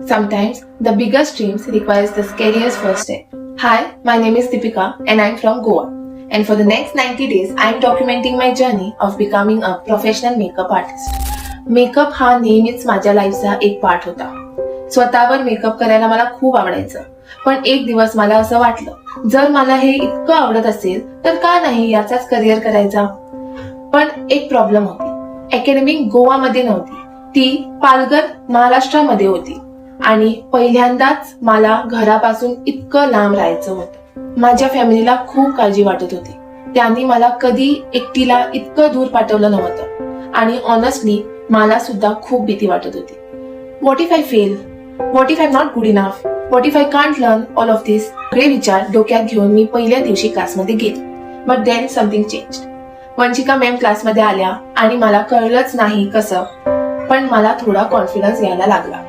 Sometimes the biggest dreams requires the scariest first step. Hi, my name is Deepika and I'm from Goa. And for the next 90 days, I'm documenting my journey of becoming a professional makeup artist. Makeup हा नेहमीच माझ्या लाईफचा एक part होता. स्वतःवर makeup करायला मला खूप आवडायचं. पण एक दिवस मला असं वाटलं, जर मला हे इतकं आवडत असेल तर का नाही याचाच करिअर करायचा. पण एक प्रॉब्लेम होती. अकॅडमी गोवामध्ये नव्हती, ती पालघर महाराष्ट्रामध्ये होती. आणि पहिल्यांदाच मला घरापासून इतकं लांब राहायचं होतं. माझ्या फॅमिलीला खूप काळजी वाटत होती. त्यांनी मला कधी एकटीला इतकं दूर पाठवलं नव्हतं. आणि ऑनेस्टली मला सुद्धा खूप भीती वाटत होती. What if I fail? What if I am not good enough? What if I can't learn all of this? सगळे विचार डोक्यात घेऊन मी पहिल्या दिवशी क्लासमध्ये गेले. But then something changed. Vanshika ma'am क्लासमध्ये आल्या आणि मला कळलंच नाही कसं, पण मला थोडा कॉन्फिडन्स यायला लागला.